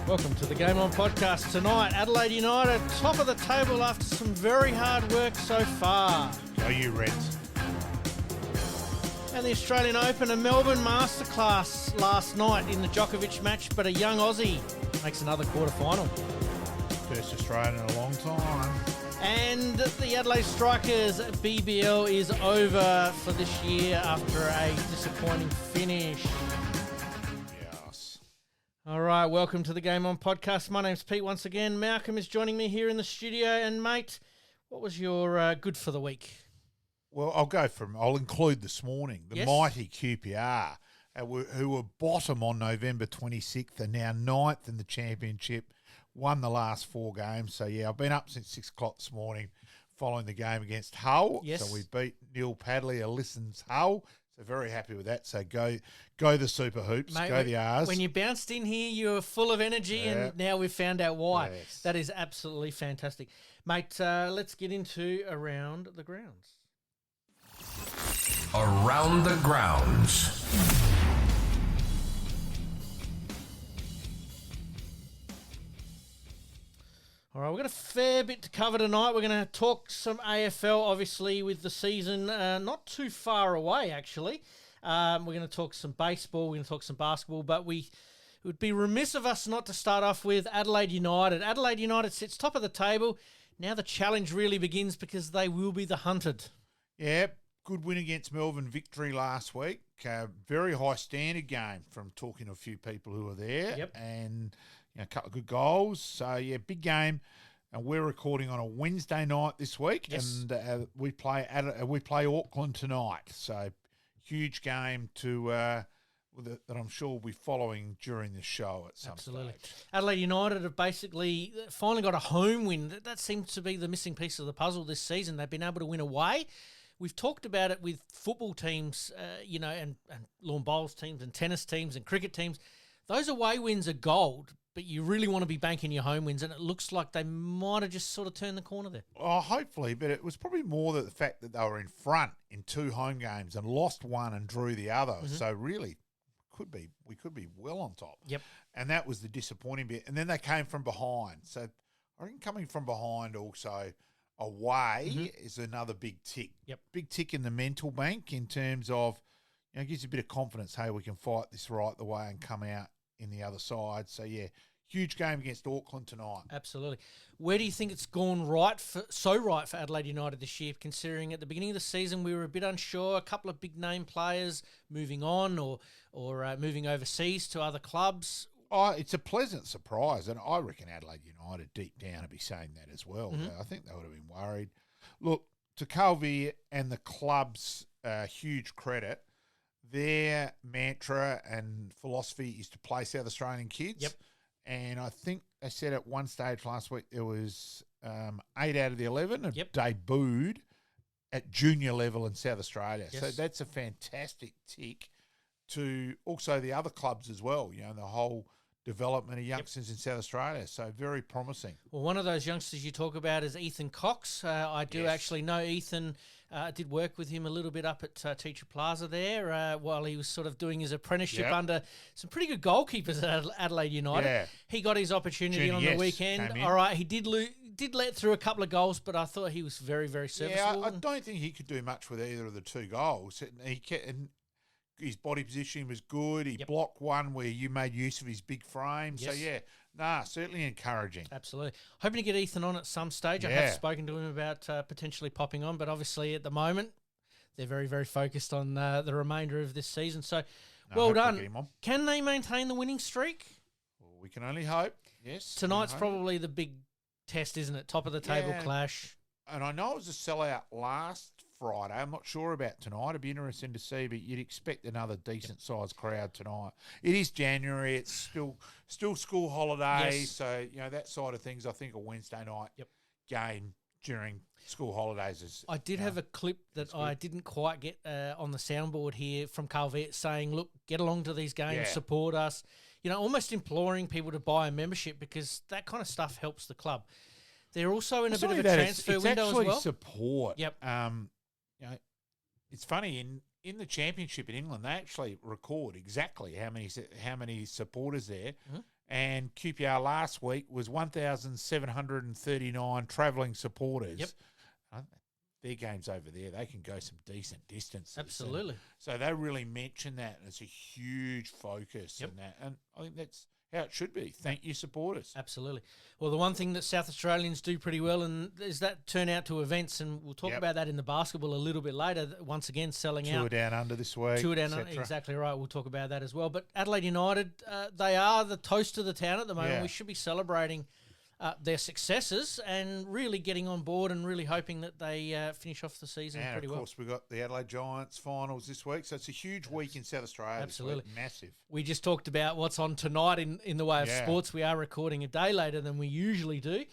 Welcome to the Game On podcast tonight. Adelaide United, top of the table after some very hard work so far. Go you, Reds. And the Australian Open, a Melbourne masterclass last night in the Djokovic match, but a young Aussie makes another quarter-final. First Australian in a long time. And the Adelaide Strikers BBL is over for this year after a disappointing finish. Yes. All right, welcome to the Game On podcast. My name's Pete once again. Malcolm is joining me here in the studio. And, mate, what was your good for the week? Well, I'll include this morning. The mighty QPR, who were bottom on November 26th, are now ninth in the championship, won the last 4 games. So, yeah, I've been up since 6 o'clock this morning following the game against Hull. Yes. So we beat Neil Padley, Alisson's Hull. So very happy with that. So go the Super Hoops, Mate, go the R's. When you bounced in here, you were full of energy, and now we've found out why. Yes. That is absolutely fantastic. Mate, let's get into Around the Grounds. Around the Grounds. All right, we've got a fair bit to cover tonight. We're going to talk some AFL, obviously, with the season not too far away, actually. We're going to talk some baseball, we're going to talk some basketball, but it would be remiss of us not to start off with Adelaide United. Adelaide United sits top of the table. Now the challenge really begins because they will be the hunted. Yeah, good win against Melbourne, victory last week. Very high standard game from talking to a few people who were there. Yep. And a couple of good goals. So, yeah, big game. And we're recording on a Wednesday night this week. Yes. And we play Auckland tonight. So, huge game that I'm sure we'll be following during the show at some stage. Adelaide United have basically finally got a home win. That seems to be the missing piece of the puzzle this season. They've been able to win away. We've talked about it with football teams, and lawn bowls teams and tennis teams and cricket teams. Those away wins are gold, but you really want to be banking your home wins, and it looks like they might have just sort of turned the corner there. Oh, hopefully, but it was probably more the fact that they were in front in 2 home games and lost one and drew the other. Mm-hmm. So really, we could be well on top. Yep. And that was the disappointing bit. And then they came from behind. So I think coming from behind also away is another big tick. Yep. Big tick in the mental bank in terms of, it gives you a bit of confidence, hey, we can fight this right the way and come out in the other side. So, yeah, huge game against Auckland tonight. Absolutely. Where do you think it's gone so right for Adelaide United this year, considering at the beginning of the season we were a bit unsure, a couple of big name players moving on or moving overseas to other clubs? Oh, it's a pleasant surprise, and I reckon Adelaide United deep down would be saying that as well. Mm-hmm. I think they would have been worried. Look, to Calvi and the club's huge credit, their mantra and philosophy is to play South Australian kids. Yep. And I think they said at one stage last week there was 8 out of the 11 have debuted at junior level in South Australia. Yes. So that's a fantastic tick to also the other clubs as well, the whole development of youngsters in South Australia. So very promising. Well, one of those youngsters you talk about is Ethan Cox. I do actually know Ethan. Did work with him a little bit up at Teacher Plaza there while he was sort of doing his apprenticeship under some pretty good goalkeepers at Adelaide United. Yeah. He got his opportunity on the weekend. All right, he did let through a couple of goals, but I thought he was very, very serviceable. Yeah, I don't think he could do much with either of the 2 goals. His body positioning was good. He blocked one where you made use of his big frame. Yes. So, certainly encouraging. Absolutely. Hoping to get Ethan on at some stage. I have spoken to him about potentially popping on, but obviously at the moment they're very, very focused on the remainder of this season. So, well done. Can they maintain the winning streak? Well, we can only hope. Yes. Tonight's probably the big test, isn't it? Top of the table clash. And I know it was a sellout last Friday. I'm not sure about tonight. It'd be interesting to see, but you'd expect another decent-sized crowd tonight. It is January. It's still school holidays, so that side of things. I think a Wednesday night game during school holidays is. I did have a clip that I didn't quite get on the soundboard here from Calvet saying, "Look, get along to these games, support us." Almost imploring people to buy a membership because that kind of stuff helps the club. They're also in a bit of a transfer window as well. It's actually support. Yep. It's funny in the championship in England, they actually record exactly how many supporters there, And QPR last week was 1,739 travelling supporters. Yep. Their games over there, they can go some decent distances. Absolutely. So they really mention that, and it's a huge focus in that. And I think that's how it should be. Thank you, supporters. Absolutely. Well, the one thing that South Australians do pretty well is that turn out to events, and we'll talk about that in the basketball a little bit later. Once again, selling out. Tour down under this week. Tour down under, exactly right. We'll talk about that as well. But Adelaide United, they are the toast of the town at the moment. Yeah. We should be celebrating their successes and really getting on board and really hoping that they finish off the season pretty well. And, of course, we've got the Adelaide Giants finals this week, so it's a huge week in South Australia. Absolutely. This week. Massive. We just talked about what's on tonight in the way of sports. We are recording a day later than we usually do.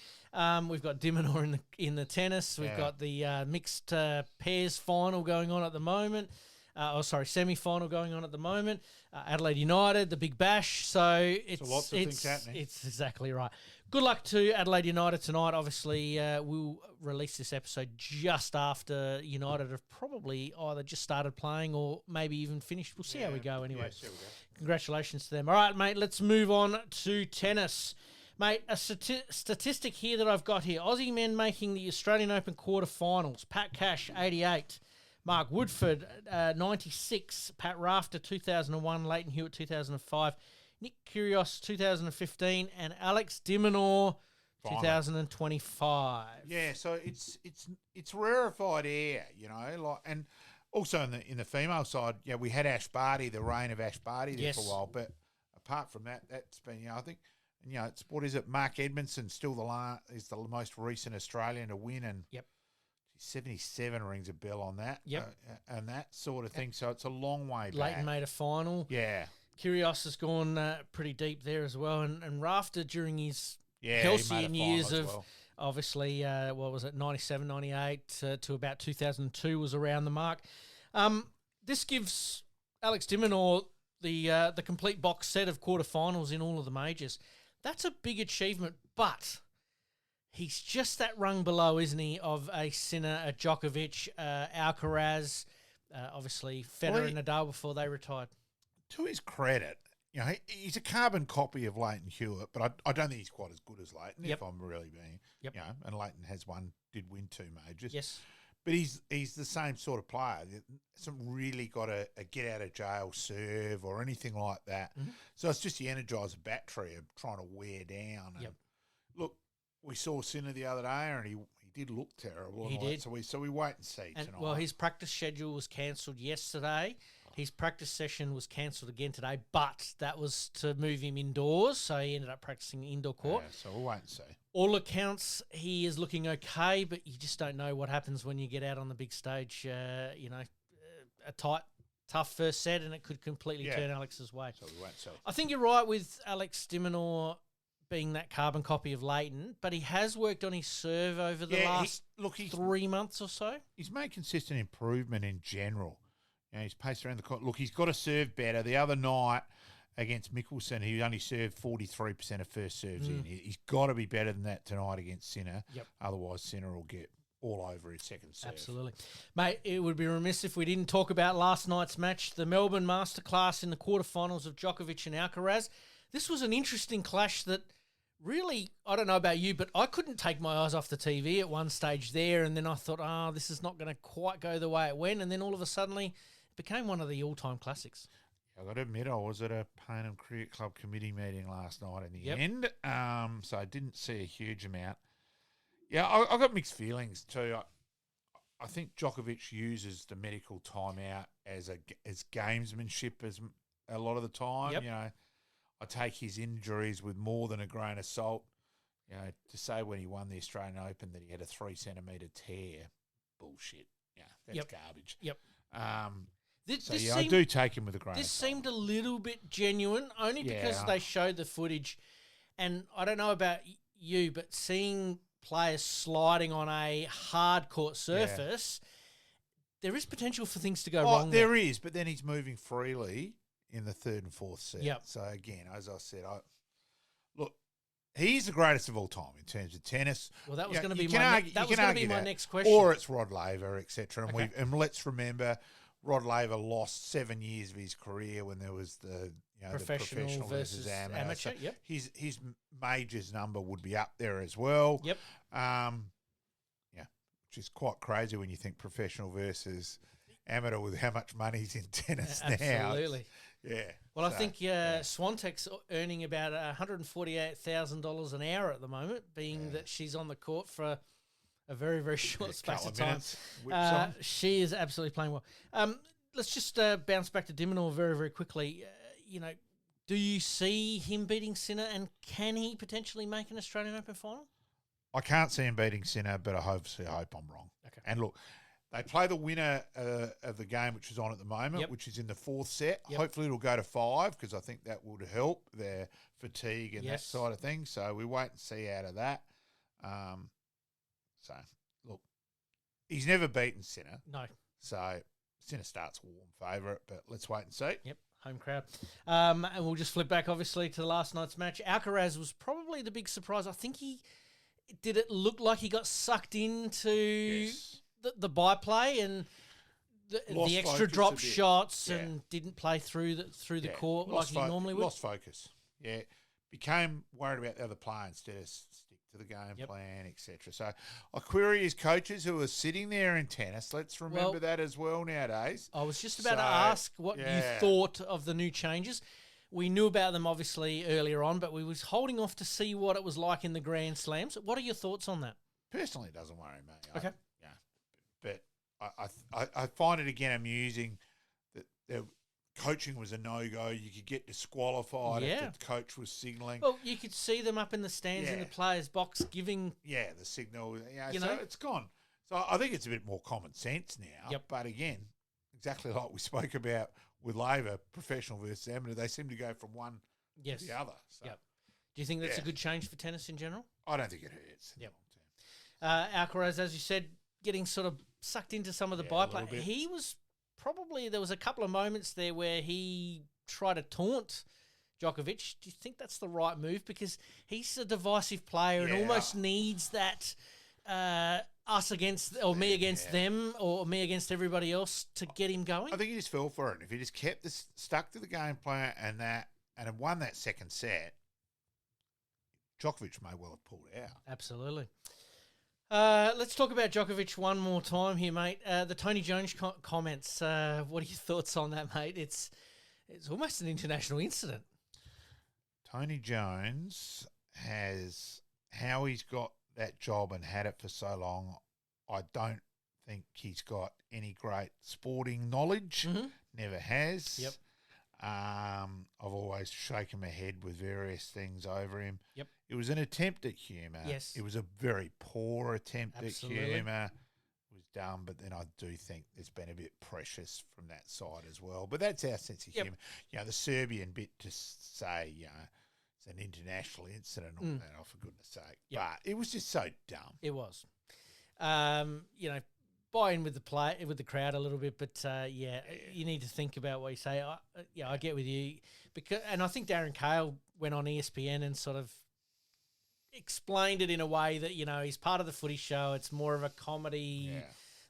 We've got Dimonor in the tennis. We've got the mixed pairs final going on at the moment. Semi-final going on at the moment. Adelaide United, the Big Bash. So it's lots of things happening. It's exactly right. Good luck to Adelaide United tonight. Obviously, we'll release this episode just after United have probably either just started playing or maybe even finished. We'll see how we go anyway. See how we go. Congratulations to them. All right, mate, let's move on to tennis. Mate, a statistic here that I've got here. Aussie men making the Australian Open quarterfinals. Pat Cash, 88. Mark Woodford, 96. Pat Rafter, 2001. Leighton Hewitt, 2005. Nick Kyrgios, 2015. And Alex Dimonor, 2025. Yeah, so it's rarefied air, and also in the female side, we had Ash Barty, the reign of Ash Barty there for a while, but apart from that, that's been, I think, it's what is it? Mark Edmondson still is the most recent Australian to win, and 77 rings a bell on that, and that sort of thing. So it's a long way back. Leighton made a final. Yeah. Kyrgios has gone pretty deep there as well, and Rafter during his he made halcyon a years final of as well. obviously, 97, 98 to about 2002 was around the mark. This gives Alex Dimonor the complete box set of quarterfinals in all of the majors. That's a big achievement, but he's just that rung below, isn't he, of a Sinner, a Djokovic, Alcaraz, obviously Federer and Nadal before they retired. To his credit, he's a carbon copy of Leighton Hewitt, but I don't think he's quite as good as Leighton, if I'm really being, and Leighton did win 2 majors. Yes. But he's the same sort of player. Hasn't really got a get out of jail serve or anything like that. Mm-hmm. So it's just the Energizer battery of trying to wear down. And look, we saw Sinner the other day, and he did look terrible. He did. So we wait and see tonight. Well, his practice schedule was cancelled yesterday. His practice session was cancelled again today, but that was to move him indoors, so he ended up practicing indoor court. Yeah, so we'll wait and see. All accounts, he is looking okay, but you just don't know what happens when you get out on the big stage. A tough first set, and it could completely turn Alex's way. So we won't see. I think you're right with Alex Dimonor being that carbon copy of Leighton, but he has worked on his serve over the last 3 months or so. He's made consistent improvement in general. He's paced around the court. Look, he's got to serve better. The other night against Mickelson, he only served 43% of first serves in. He's got to be better than that tonight against Sinner. Yep. Otherwise, Sinner will get all over his second serve. Absolutely. Mate, it would be remiss if we didn't talk about last night's match, the Melbourne Masterclass in the quarterfinals of Djokovic and Alcaraz. This was an interesting clash that really, I don't know about you, but I couldn't take my eyes off the TV at one stage there, and then I thought, this is not going to quite go the way it went, and then all of a sudden it became one of the all-time classics. I've got to admit, I was at a Payneham Cricket Club committee meeting last night in the end, so I didn't see a huge amount. Yeah, I got mixed feelings too. I think Djokovic uses the medical timeout as gamesmanship as a lot of the time. Yep. I take his injuries with more than a grain of salt. To say when he won the Australian Open that he had a 3-centimetre tear, bullshit. Yeah, that's garbage. Yep. I do take him with a grain of salt. This seemed a little bit genuine, only because they showed the footage. And I don't know about you, but seeing players sliding on a hard court surface, there is potential for things to go wrong. There is, but then he's moving freely in the third and fourth set. Yep. So again, as I said, look, he's the greatest of all time in terms of tennis. Well, that was going to be my next question. Or it's Rod Laver, etc. And let's remember Rod Laver lost 7 years of his career when there was the professional versus amateur. Yep. His majors number would be up there as well. Yep. Which is quite crazy when you think professional versus amateur with how much money's in tennis now. Absolutely. Yeah. Well, I think Swantek's earning about $148,000 an hour at the moment, being that she's on the court for a very, very short space of time. She is absolutely playing well. Let's just bounce back to Dimonor very, very quickly. Do you see him beating Sinner, and can he potentially make an Australian Open final? I can't see him beating Sinner, but I hope I'm wrong. Okay. And look, they play the winner of the game, which is on at the moment, which is in the fourth set. Yep. Hopefully it'll go to 5 because I think that would help their fatigue and that side of things. So we wait and see out of that. So, look, he's never beaten Sinner. No. So Sinner starts warm favourite, but let's wait and see. Yep. Home crowd. And we'll just flip back, obviously, to last night's match. Alcaraz was probably the big surprise. I think did it look like he got sucked into the byplay and the extra drop shots and didn't play through the court like he normally would? Lost focus. Yeah. Became worried about the other player instead of stick to the game plan, etc. So I query his coaches who are sitting there in tennis. Let's remember that as well nowadays. I was just about to ask what you thought of the new changes. We knew about them, obviously, earlier on, but we was holding off to see what it was like in the Grand Slams. What are your thoughts on that? Personally, it doesn't worry me. Okay. But I find it, again, amusing that the coaching was a no-go. You could get disqualified if the coach was signalling. Well, you could see them up in the stands in the players' box giving... Yeah, the signal. So it's gone. So I think it's a bit more common sense now. Yep. But, again, exactly like we spoke about with Laver, professional versus amateur, they seem to go from one to the other. So. Yep. Do you think that's a good change for tennis in general? I don't think it hurts. Yep. Alcaraz, as you said, getting sort of sucked into some of the byplay. He was probably, there was a couple of moments there where he tried to taunt Djokovic. Do you think that's the right move? Because he's a divisive player and almost needs that us against, or me against them, or me against everybody else to get him going. I think he just fell for it. And if he just kept stuck to the game plan and had won that second set, Djokovic may well have pulled out. Absolutely. Let's talk about Djokovic one more time here, mate. The Tony Jones comments. What are your thoughts on that, mate? It's almost an international incident. Tony Jones has, how he's got that job and had it for so long, I don't think he's got any great sporting knowledge. Mm-hmm. Never has. Yep. I've always shaken my head with various things over him. Yep. It was an attempt at humour. Yes. It was a very poor attempt at Absolutely. humour. It was dumb, but then I do think there's been a bit precious from that side as well. But that's our sense of humour. The Serbian bit to say, it's an international incident, all that, for goodness sake. Yep. But it was just so dumb. It was. Buy in with the crowd a little bit, but you need to think about what you say. I get with you, and I think Darren Cahill went on ESPN and sort of explained it in a way that he's part of the footy show. It's more of a comedy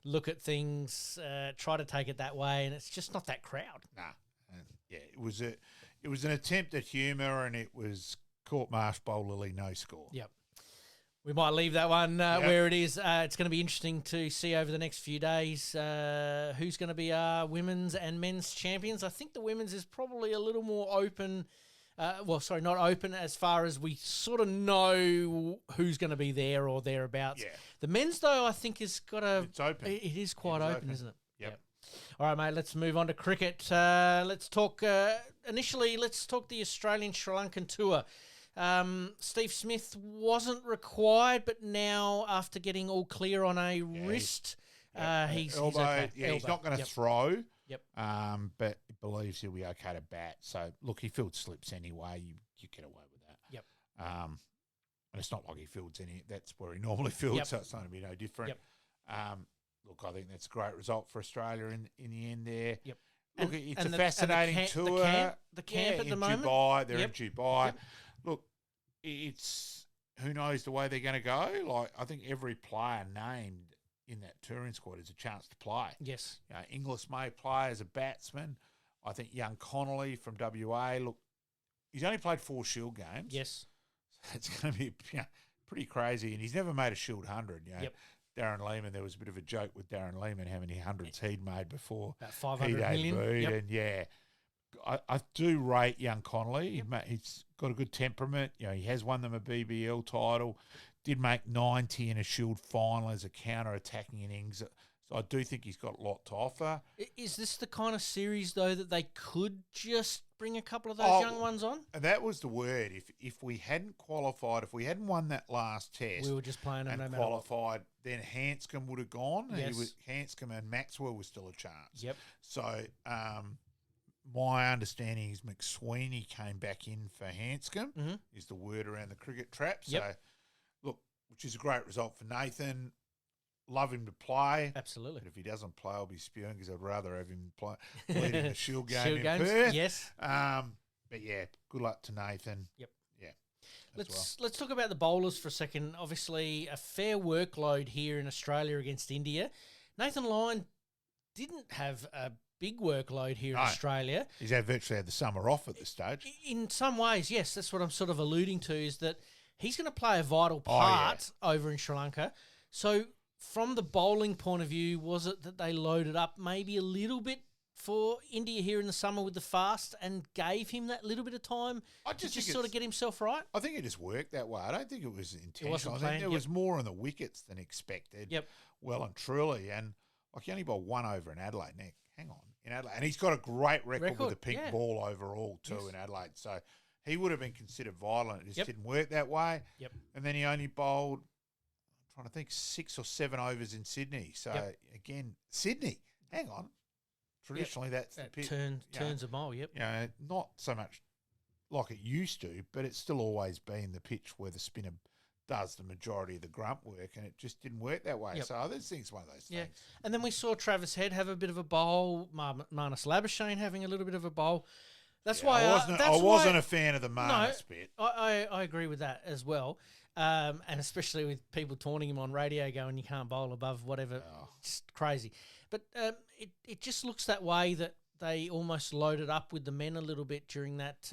look at things. Try to take it that way, and it's just not that crowd. Nah, it was an attempt at humour, and it was court-marsh bowl Lily, no score. Yep. We might leave that one where it is. It's going to be interesting to see over the next few days who's going to be our women's and men's champions. I think the women's is probably a little more open. Not open as far as we sort of know who's going to be there or thereabouts. Yeah. The men's, though, I think has got a... It's open. It is quite open, isn't it? Yep. All right, mate, let's move on to cricket. Let's talk... initially, let's talk the Australian-Sri Lankan tour. Steve Smith wasn't required, but now after getting all clear on a wrist, he's okay. Yeah, he's not going to throw. Yep. But he believes he'll be okay to bat. So look, he fields slips anyway. You get away with that. Yep. And it's not like he fields any. That's where he normally fields, Yep. so it's not going to be no different. Yep. Look, I think that's a great result for Australia in the end there. Yep. Look, it's a fascinating tour. The camp at the moment. Dubai, they're in Yep. Dubai. Yep. Look, it's who knows the way they're going to go. Like I think every player named in that touring squad is a chance to play. Yes. Inglis may play as a batsman. I think young Connolly from WA, look, he's only played 4 Shield games. Yes. It's going to be pretty crazy, and he's never made a Shield 100. Yep. Darren Lehman, there was a bit of a joke with Darren Lehman how many hundreds he'd made before. About 500 million. Debuted, and I do rate young Connolly. He's got a good temperament. He has won them a BBL title. Did make 90 in a Shield final as a counter-attacking innings. So I do think he's got a lot to offer. Is this the kind of series, though, that they could just bring a couple of those young ones on? That was the word. If we hadn't qualified, if we hadn't won that last test, we were just playing them and no matter qualified, then Hanscom would have gone. Yes. Hanscom and Maxwell was still a chance. Yep. So my understanding is McSweeney came back in for Hanscom, is the word around the cricket trap. So, look, which is a great result for Nathan. Love him to play. Absolutely. But if he doesn't play, I'll be spewing because I'd rather have him play leading the Shield game in games, Perth. yes. But yeah, good luck to Nathan. Yep. Yeah. Let's talk about the bowlers for a second. Obviously, a fair workload here in Australia against India. Nathan Lyon didn't have a big workload here in Australia. He's virtually had the summer off at this stage. In some ways, yes. That's what I'm sort of alluding to, is that he's going to play a vital part over in Sri Lanka. So from the bowling point of view, was it that they loaded up maybe a little bit for India here in the summer with the fast and gave him that little bit of time to just sort of get himself right? I think it just worked that way. I don't think it was intentional. It wasn't I planned, think there was more on the wickets than expected. Yep. Well and truly. And like he only bowled 1 over in Adelaide. Nick, hang on. In Adelaide. And he's got a great record with the pink ball overall too in Adelaide. So he would have been considered violent. It just didn't work that way. Yep. And then he only bowled, I'm trying to think, 6 or 7 overs in Sydney. So again, Sydney, hang on. Traditionally, that's the pitch. Turns a mile, not so much like it used to, but it's still always been the pitch where the spinner does the majority of the grunt work, and it just didn't work that way. So I just think it's one of those things. And then we saw Travis Head have a bit of a bowl, Marnus Labuschagne having a little bit of a bowl. That's why I wasn't a fan of the Marnus bit. I agree with that as well. And especially with people taunting him on radio going, you can't bowl above whatever. It's crazy. But it just looks that way, that they almost loaded up with the men a little bit during that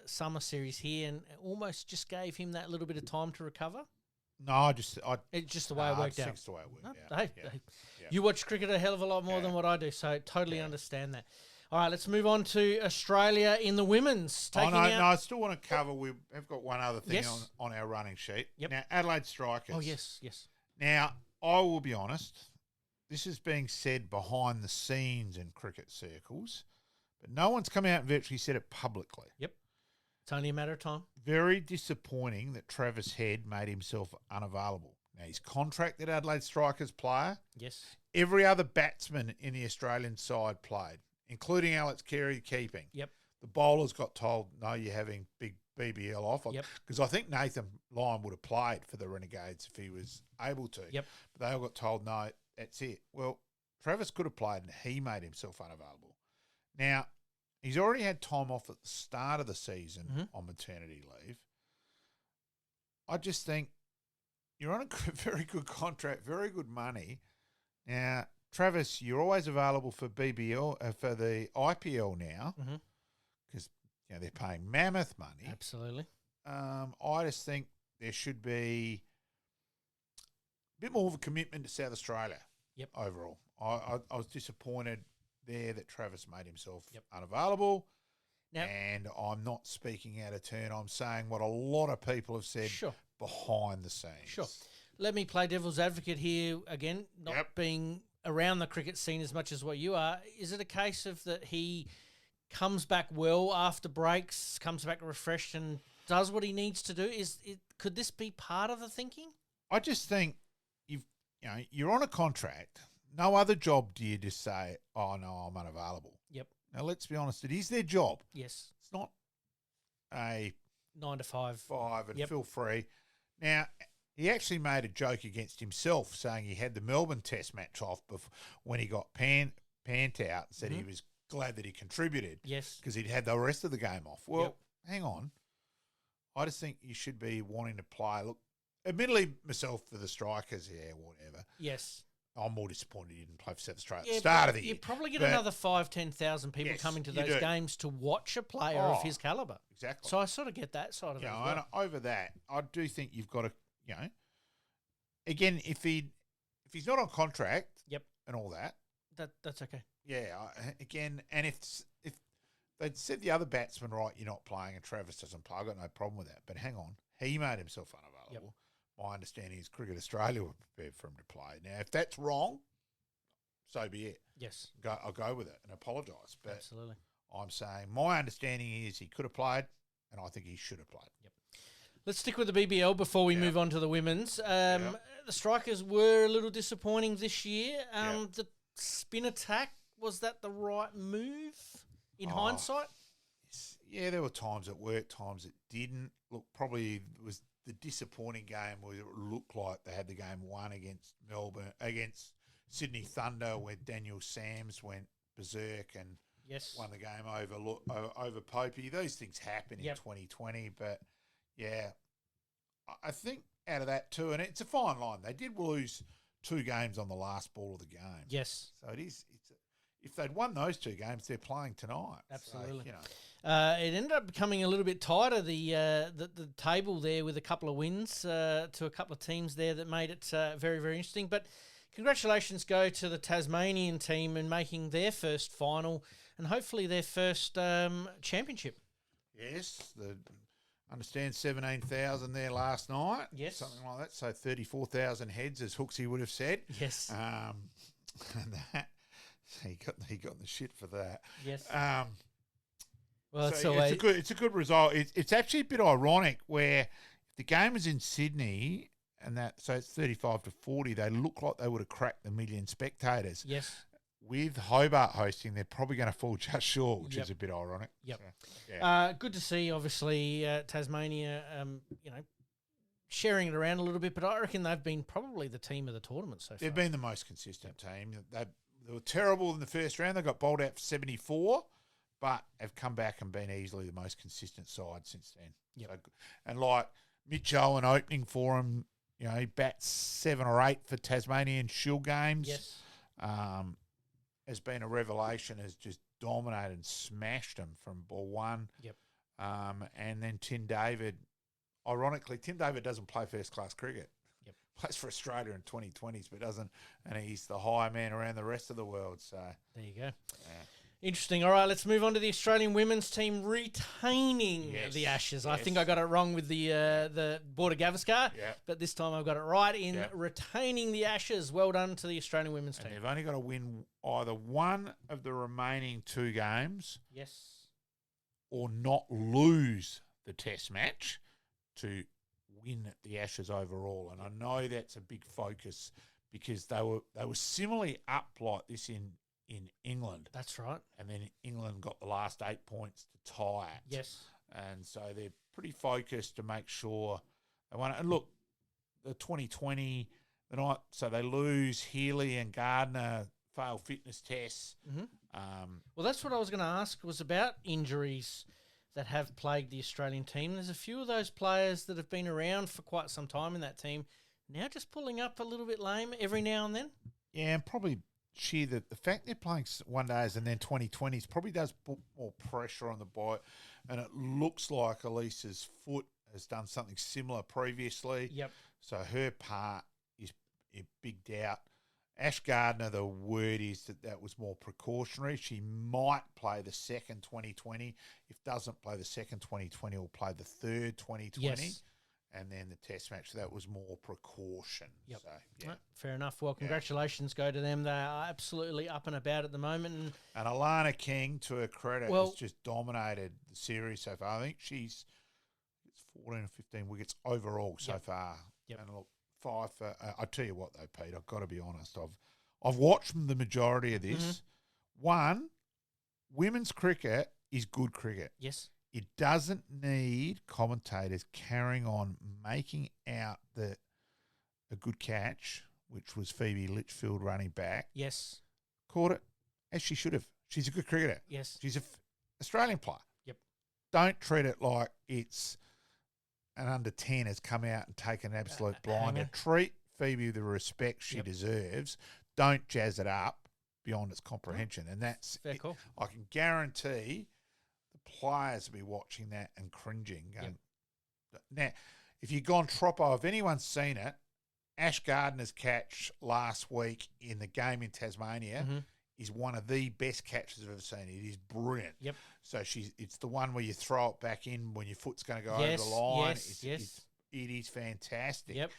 summer series here, and almost just gave him that little bit of time to recover. No, it's just the way it worked out. It's the way it worked out. You watch cricket a hell of a lot more than what I do, so totally understand that. All right, let's move on to Australia in the women's. I still want to cover. We have got one other thing on our running sheet. Yep. Now, Adelaide Strikers. Oh, yes. Now, I will be honest. This is being said behind the scenes in cricket circles, but no one's come out and virtually said it publicly. Yep. It's only a matter of time. Very disappointing that Travis Head made himself unavailable. Now, he's contracted Adelaide Strikers player. Yes. Every other batsman in the Australian side played, including Alex Carey keeping. Yep. The bowlers got told, no, you're having big BBL off. Yep. Because I think Nathan Lyon would have played for the Renegades if he was able to. Yep. But they all got told, no, that's it. Well, Travis could have played and he made himself unavailable. Now, he's already had time off at the start of the season on maternity leave. I just think you're on a very good contract, very good money. Now, Travis, you're always available for BBL, for the IPL now, because they're paying mammoth money. Absolutely. I just think there should be a bit more of a commitment to South Australia. Yep. Overall, I was disappointed there that Travis made himself unavailable. Now, and I'm not speaking out of turn. I'm saying what a lot of people have said behind the scenes. Sure. Let me play devil's advocate here again, not being around the cricket scene as much as what you are. Is it a case of that he comes back well after breaks, comes back refreshed and does what he needs to do? Could this be part of the thinking? I just think you're on a contract. No other job do you just say, oh, no, I'm unavailable. Yep. Now, let's be honest. It is their job. Yes. It's not a 9 to 5. And feel free. Now, he actually made a joke against himself saying he had the Melbourne Test match off when he got panned out and said he was glad that he contributed. Yes. Because he'd had the rest of the game off. Well, hang on. I just think you should be wanting to play. Look, admittedly, myself for the Strikers, whatever. Yes. I'm more disappointed he didn't play for South Australia at Yeah, the start of the year. You probably get But- another 5,000-10,000 people Yes, coming to you those do. games to watch a player of Oh, his calibre. Exactly. So I sort of get that side of it as well. And over that, I do think you've got to, again, if he's not on contract, Yep. and all that, That's okay. yeah. Again, and if they'd said the other batsman, right, you're not playing, and Travis doesn't play, I've got no problem with that. But hang on, he made himself unavailable. Yep. My understanding is Cricket Australia were prepared for him to play. Now, if that's wrong, so be it. Yes. I'll go with it and apologise. But absolutely. I'm saying my understanding is he could have played, and I think he should have played. Yep. Let's stick with the BBL before we move on to the women's. The strikers were a little disappointing this year. The spin attack, was that the right move in hindsight? Yeah, there were times it worked, times it didn't. Look, probably it was the disappointing game where it looked like they had the game won against against Sydney Thunder, where Daniel Sams went berserk and won the game over Popey. Those things happen in 2020, but yeah, I think out of that too, and it's a fine line. They did lose 2 games on the last ball of the game. Yes. So if they'd won those 2 games, they're playing tonight. Absolutely. So, it ended up becoming a little bit tighter, the table there, with a couple of wins to a couple of teams there that made it very, very interesting. But congratulations go to the Tasmanian team in making their first final and hopefully their first championship. Yes, understand 17,000 there last night. Yes. Something like that. So 34,000 heads, as Hooksy would have said. Yes. And that, he got the shit for that. Yes. Well, it's a good result. It's actually a bit ironic where if the game was in Sydney and so it's 35-40, they look like they would have cracked the 1 million spectators. Yes. With Hobart hosting, they're probably going to fall just short, which is a bit ironic. Yep. So, good to see, obviously, Tasmania, sharing it around a little bit, but I reckon they've been probably the team of the tournament so far. They've been the most consistent team. They were terrible in the first round. They got bowled out for 74, but have come back and been easily the most consistent side since then. Yep. So, and like Mitch Owen opening for him, he bats 7 or 8 for Tasmanian Shield games. Yes. Has been a revelation, has just dominated and smashed them from ball 1. Yep. And then Tim David, ironically, Tim David doesn't play first-class cricket. Yep. Plays for Australia in 2020s, but doesn't, and he's the high man around the rest of the world. So there you go. Interesting. All right, let's move on to the Australian women's team retaining the Ashes. I think I got it wrong with the Border Gavaskar, but this time I've got it right in retaining the Ashes. Well done to the Australian women's team. They've only got to win either one of the remaining 2 games, or not lose the Test match to win the Ashes overall. And I know that's a big focus because they were similarly up like this in England. That's right. And then England got the last 8 points to tie it. Yes. And so they're pretty focused to make sure they won it. And look, the 2020, so they lose Healy and Gardner, fail fitness tests. Mm-hmm. Well, that's what I was going to ask, was about injuries that have plagued the Australian team. There's a few of those players that have been around for quite some time in that team, now just pulling up a little bit lame every now and then. Yeah, and probably the fact they're playing one days and then 2020s probably does put more pressure on the boy, and it looks like Elisa's foot has done something similar previously. Yep. So her part is a big doubt. Ash Gardner, the word is that was more precautionary. She might play the second 2020. If doesn't play the second 2020, will play the third 2020. Yes. And then the Test match, that was more precaution. Yep. So, yeah. Right, fair enough. Well, congratulations go to them. They are absolutely up and about at the moment. And Alana King, to her credit, has just dominated the series so far. I think she's 14 or 15 wickets overall so far. Yep. And look, 5 for, I tell you what though, Pete, I've got to be honest. I've watched the majority of this. Mm-hmm. One, women's cricket is good cricket. Yes. It doesn't need commentators carrying on making out a good catch, which was Phoebe Litchfield running back. Yes. Caught it as she should have. She's a good cricketer. Yes. She's an Australian player. Yep. Don't treat it like it's an under 10 has come out and taken an absolute blinder. Treat Phoebe with the respect she deserves. don't jazz it up beyond its comprehension. And that's Fair call. I can guarantee the players will be watching that and cringing. Going, Now, if you've gone Troppo, if anyone's seen it, Ash Gardner's catch last week in the game in Tasmania is one of the best catches I've ever seen. It is brilliant. Yep. So it's the one where you throw it back in when your foot's going to go over the line. Yes. It is fantastic. Yep.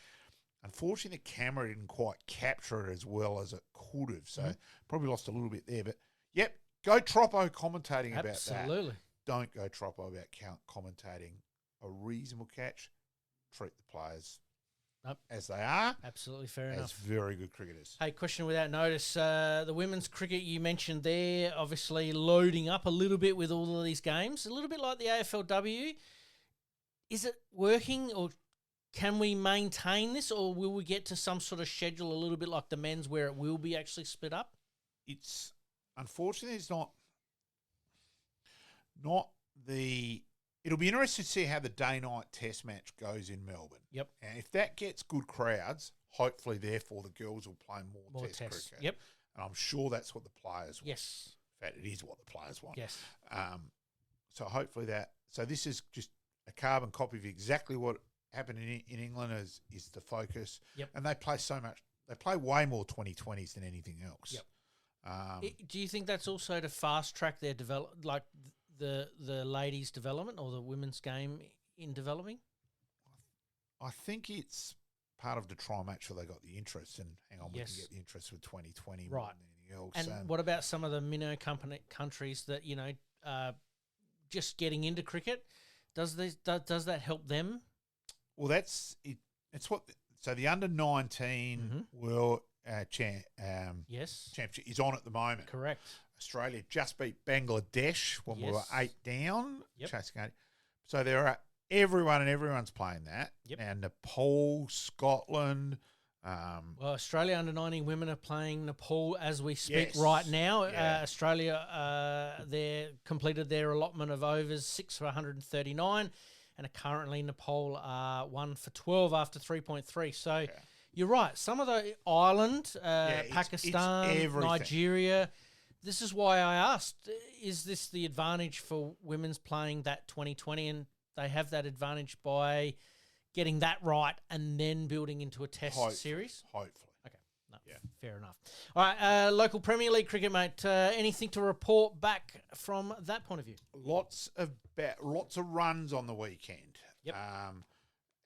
Unfortunately, the camera didn't quite capture it as well as it could have. So probably lost a little bit there. But, yep, go Troppo commentating about that. Absolutely. Don't go Troppo about commentating a reasonable catch. Treat the players as they are. Absolutely fair as enough. very good cricketers. Hey, question without notice. The women's cricket you mentioned there, obviously loading up a little bit with all of these games, a little bit like the AFLW. Is it working, or can we maintain this, or will we get to some sort of schedule a little bit like the men's where it will be actually split up? It's unfortunately it's not the. It'll be interesting to see how the day-night test match goes in Melbourne. Yep. And if that gets good crowds, hopefully, therefore, the girls will play more test cricket. Yep. And I'm sure that's what the players want. Yes. In fact, it is what the players want. Yes. So hopefully that. So this is just a carbon copy of exactly what happened in England is the focus. Yep. And they play so much. They play way more 2020s than anything else. Yep. Do you think that's also to fast track their the ladies' development or the women's game in developing? I think it's part of to try and make sure they got the interest, and hang on, we can get the interest with 2020 more than anything else. And what about some of the minnow countries that just getting into cricket? Does that help them? Well, that's it. It's what. So the under-19 World Championship is on at the moment. Correct. Australia just beat Bangladesh when we were 8 down. Yep. Chasing 8. So there are everyone's playing that. Yep. And Nepal, Scotland. Well, Australia under-19 women are playing Nepal as we speak Yes. right now. Yeah. Australia, they completed their allotment of overs, 6 for 139, and are currently Nepal 1 for 12 after 3.3. So you're right. Some of the island, Pakistan, it's Nigeria. This is why I asked, is this the advantage for women's playing that 2020? And they have that advantage by getting that right and then building into a test series? Hopefully. Okay. No, fair enough. All right, local Premier League cricket, mate. Anything to report back from that point of view? Lots of runs on the weekend. Yep.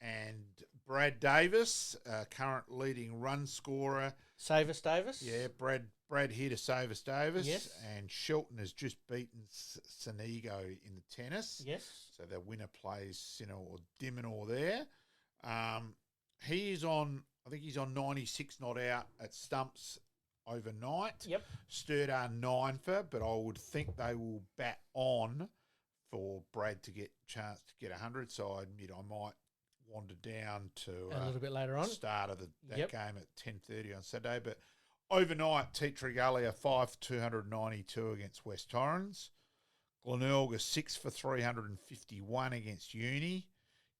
And Brad Davis, current leading run scorer. Savas Davis? Yeah, Brad here to Savas Davis. Yes. And Shelton has just beaten Sonigo in the tennis. Yes. So the winner plays Sinner or Dimonor there. He is on, I think he's on 96 not out at stumps overnight. Yep. Sturdar 9 for, but I would think they will bat on for Brad to get chance to get 100. So I admit I might wander down to a little bit later on. Start of that game at 10:30 on Saturday. But overnight, Tetrigalia 5 for 292 against West Torrens. Glenelg 6 for 351 against Uni.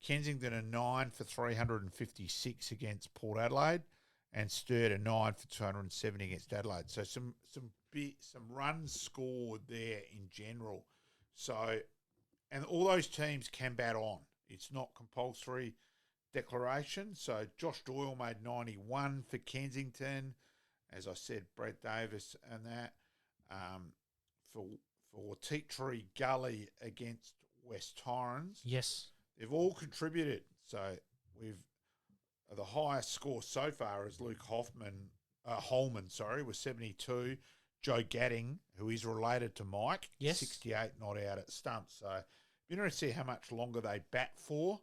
Kensington 9 for 356 against Port Adelaide, and Sturt 9 for 270 against Adelaide. So some runs scored there in general. So, and all those teams can bat on. It's not compulsory declaration. So Josh Doyle made 91 for Kensington. As I said, Brett Davis and that for Teatree Gully against West Torrens. Yes. They've all contributed. So the highest score so far is Luke Holman, with 72. Joe Gadding, who is related to Mike, 68 not out at stumps. So be interesting to see how much longer they bat for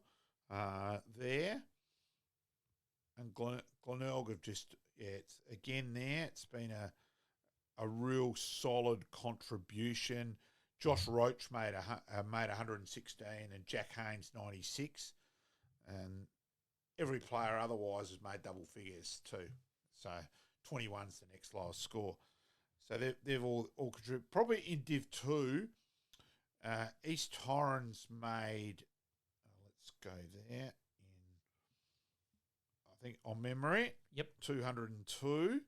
there. And Glenelg have just, it's again there. It's been a real solid contribution. Josh Roach made 116 and Jack Haynes 96. And every player otherwise has made double figures too. So 21's the next lowest score. So they've all contributed. Probably in Div 2, East Torrens made, let's go there, I think on memory, 202.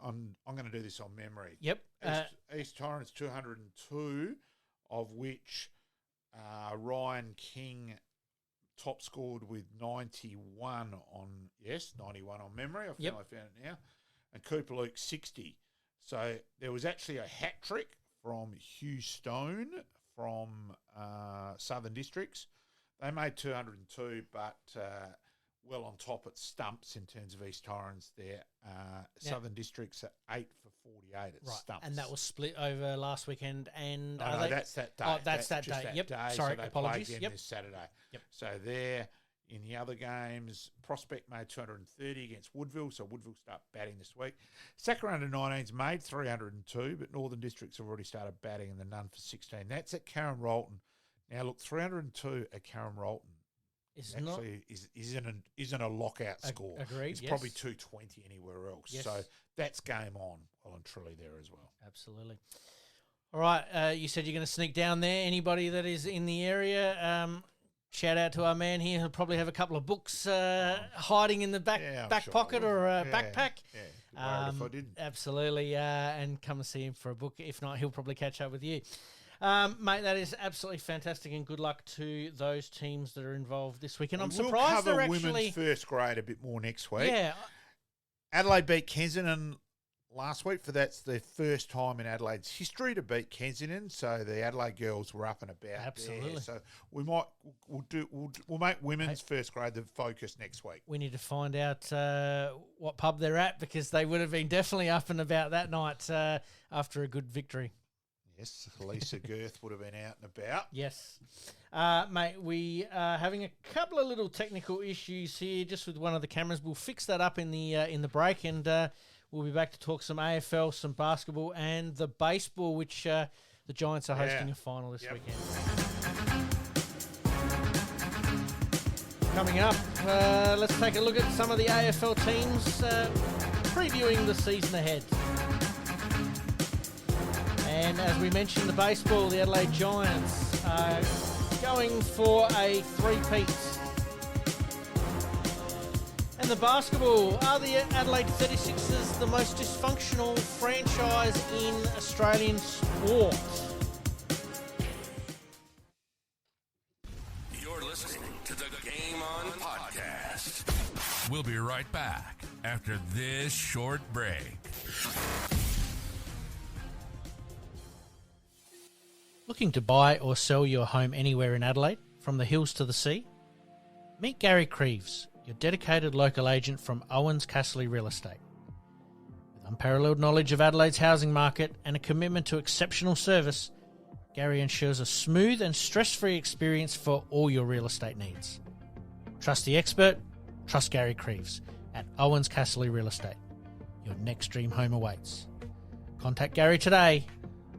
I'm gonna do this on memory. Yep. East Torrens 202, of which Ryan King top scored with 91 on memory. I found it now, and Cooper Luke 60. So there was actually a hat trick from Hugh Stone from Southern Districts. They made 202, but well on top at stumps in terms of East Torrens there. Southern Districts are 8 for 48 at stumps. And that was split over last weekend. And no, that's that day. Oh, that's that day. Yep. Sorry, so they apologies. Play again this Saturday. Yep. So there, in the other games, Prospect made 230 against Woodville, so Woodville start batting this week. Sacker under-19s made 302, but Northern Districts have already started batting, and the none for 16. That's at Karen Rolton. Now, look, 302 at Karen Rolton isn't a lockout score. Agreed. It's probably 220 anywhere else. Yes. So that's game on, well and truly there as well. Absolutely. All right, you said you're going to sneak down there. Anybody that is in the area, shout out to our man here. He'll probably have a couple of books hiding in the back pocket or a backpack. Yeah, if I didn't. Absolutely, and come and see him for a book. If not, he'll probably catch up with you. Mate, that is absolutely fantastic, and good luck to those teams that are involved this week. And I'm surprised they're actually... We'll cover women's first grade a bit more next week. Yeah. Adelaide beat Kensington last week, for that's their first time in Adelaide's history to beat Kensington. So the Adelaide girls were up and about. Absolutely. There. So we'll make women's first grade the focus next week. We need to find out what pub they're at, because they would have been definitely up and about that night after a good victory. Yes, Lisa Girth would have been out and about. Yes. Mate, we are having a couple of little technical issues here just with one of the cameras. We'll fix that up in the break, and we'll be back to talk some AFL, some basketball, and the baseball, which the Giants are hosting a final this weekend. Coming up, let's take a look at some of the AFL teams previewing the season ahead. And as we mentioned, the baseball, the Adelaide Giants are going for a three-peat. And the basketball, are the Adelaide 36ers the most dysfunctional franchise in Australian sport? You're listening to the Game On Podcast. We'll be right back after this short break. Looking to buy or sell your home anywhere in Adelaide, from the hills to the sea? Meet Gary KRIEVS, your dedicated local agent from OUWENS CASSERLY Real Estate. With unparalleled knowledge of Adelaide's housing market and a commitment to exceptional service, Gary ensures a smooth and stress-free experience for all your real estate needs. Trust the expert, trust Gary KRIEVS at OUWENS CASSERLY Real Estate. Your next dream home awaits. Contact Gary today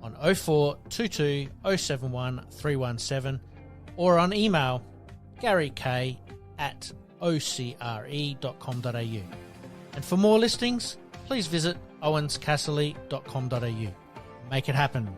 on 0422 071 317 or on email garyk@ocre.com.au. And for more listings, please visit owenscasserly.com.au. Make it happen.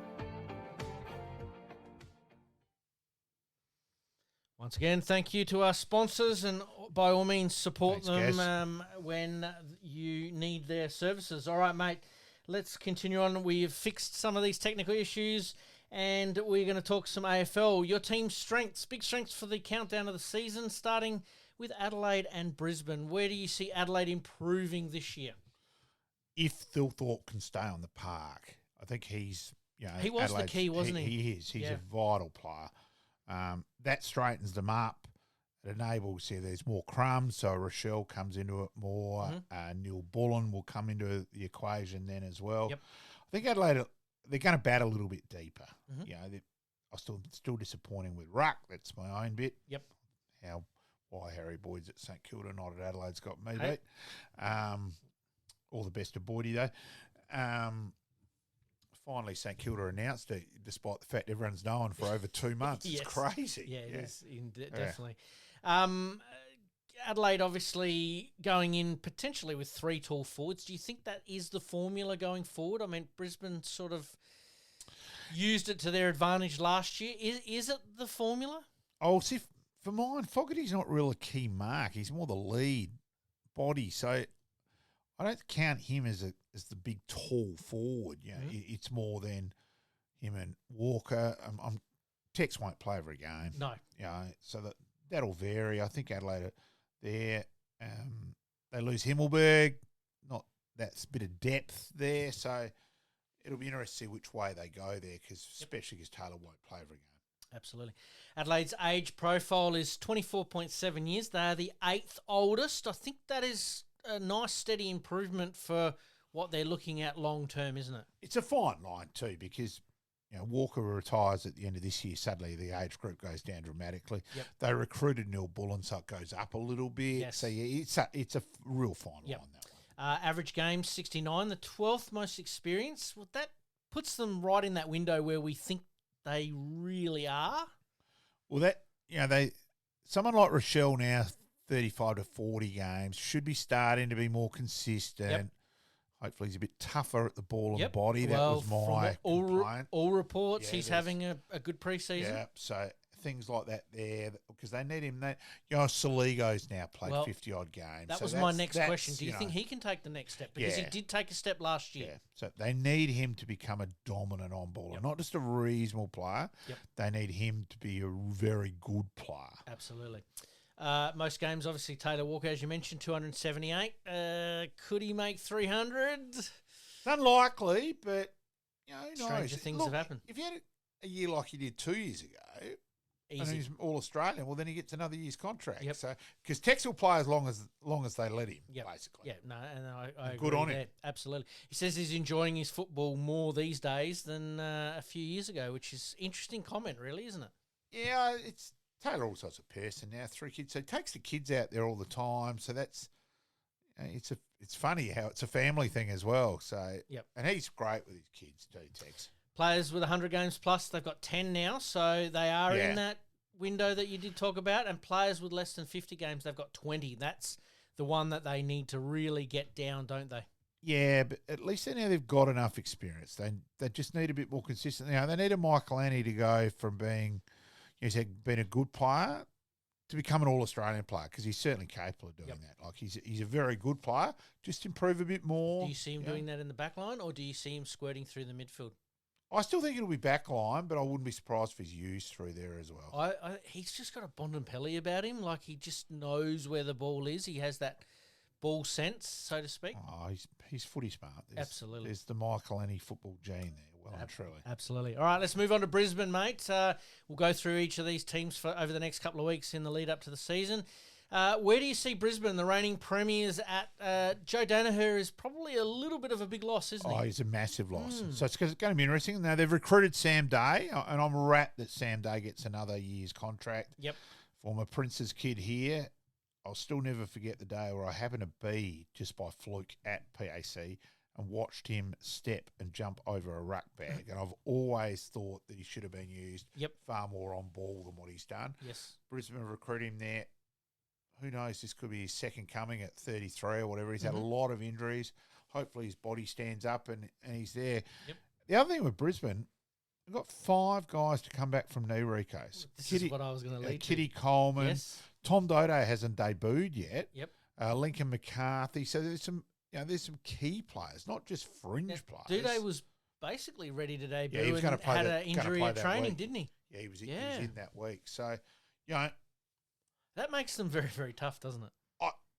Once again, thank you to our sponsors, and by all means support them when you need their services. All right, mate. Let's continue on. We've fixed some of these technical issues, and we're going to talk some AFL. Your team's strengths, big strengths for the countdown of the season, starting with Adelaide and Brisbane. Where do you see Adelaide improving this year? If Thilthorpe can stay on the park, I think he's, he was Adelaide's the key, wasn't he? He is. He's a vital player. That straightens them up. It enables, there's more crumbs, so Rochelle comes into it more. Neil Bullen will come into the equation then as well. Yep. I think Adelaide, they're going to bat a little bit deeper. I'm still disappointing with ruck. That's my own bit. Yep. Why Harry Boyd's at St Kilda, not at Adelaide's got me beat. All the best to Boydie though. Finally, St Kilda announced it, despite the fact everyone's known for over 2 months. Yes. It's crazy. Yeah, it is, definitely. Adelaide obviously going in potentially with 3 tall forwards. Do you think that is the formula going forward? I mean, Brisbane sort of used it to their advantage last year. Is it the formula? Oh, see, for mine, Fogarty's not really a key mark. He's more the lead body. So I don't count him as the big tall forward. You know, it's more than him and Walker. Tex won't play every game. No. You know, so that'll vary. I think Adelaide are there. They lose Himmelberg. Not that bit of depth there. So it'll be interesting to see which way they go there, especially because Taylor won't play every game. Absolutely. Adelaide's age profile is 24.7 years. They are the 8th oldest. I think that is a nice steady improvement for what they're looking at long term, isn't it? It's a fine line too, because Walker retires at the end of this year. Suddenly the age group goes down dramatically. Yep. They recruited Neil Bullen, so it goes up a little bit. Yes. So it's a real fine line, that one. Average game 69, the 12th most experience. Well, that puts them right in that window where we think they really are. Well, someone like Rochelle now, 35 to 40 games, should be starting to be more consistent. Yep. Hopefully he's a bit tougher at the ball and body. Well, that was my complaint. All reports, he's having a good pre-season. Yeah, so things like that there, because they need him. Saligo's now played 50-odd games. That was my next question. Do you think he can take the next step? Because he did take a step last year. Yeah, so they need him to become a dominant on-baller, not just a reasonable player. Yep. They need him to be a very good player. Absolutely. Most games, obviously, Taylor Walker, as you mentioned, 278. Could he make 300? It's unlikely, but, Stranger things have happened. If you had a year like he did 2 years ago, Easy. and he's All-Australian, well, then he gets another year's contract. Yep. So, because Tex will play as long as they let him, basically. Yeah, no, and I agree good on there. him. Absolutely. He says he's enjoying his football more these days than a few years ago, which is interesting comment, really, isn't it? Yeah, Taylor also has a person now, 3 kids, so he takes the kids out there all the time. So that's it's funny how it's a family thing as well. So and he's great with his kids too, Tex. Players with 100 games plus, they've got 10 now, so they are in that window that you did talk about. And players with less than 50 games, they've got 20. That's the one that they need to really get down, don't they? Yeah, but at least now they've got enough experience. They just need a bit more consistent. They need a Michael Annie to go from being a good player to become an All-Australian player, because he's certainly capable of doing that. Like he's a very good player. Just improve a bit more. Do you see him doing that in the back line, or do you see him squirting through the midfield? I still think it'll be back line, but I wouldn't be surprised if he's used through there as well. He's just got a Bontempelli about him. Like, he just knows where the ball is. He has that ball sense, so to speak. Oh, he's footy smart. Absolutely. There's the Michael Annie football gene there, well and truly. Absolutely. All right, let's move on to Brisbane, mate. We'll go through each of these teams over the next couple of weeks in the lead up to the season. Where do you see Brisbane, the reigning premiers, at? Joe Danaher is probably a little bit of a big loss, isn't he? Oh, he's a massive loss. So it's going to be interesting. Now, they've recruited Sam Day, and I'm rapt that Sam Day gets another year's contract. Yep. Former Prince's kid here. I'll still never forget the day where I happened to be, just by fluke, at PAC and watched him step and jump over a ruck bag. And I've always thought that he should have been used far more on ball than what he's done. Yes. Brisbane have recruited him there. Who knows, this could be his second coming at 33 or whatever. He's had a lot of injuries. Hopefully his body stands up and he's there. Yep. The other thing with Brisbane, we've got 5 guys to come back from knee recos. This is what I was going to lead to. Kitty Coleman. Yes. Tom Dodo hasn't debuted yet. Yep. Lincoln McCarthy. So there's some key players, not just fringe players. Dodo was basically ready to debut. Yeah, he was going to play had an injury at training, didn't he? Yeah, he was in that week. So, that makes them very, very tough, doesn't it?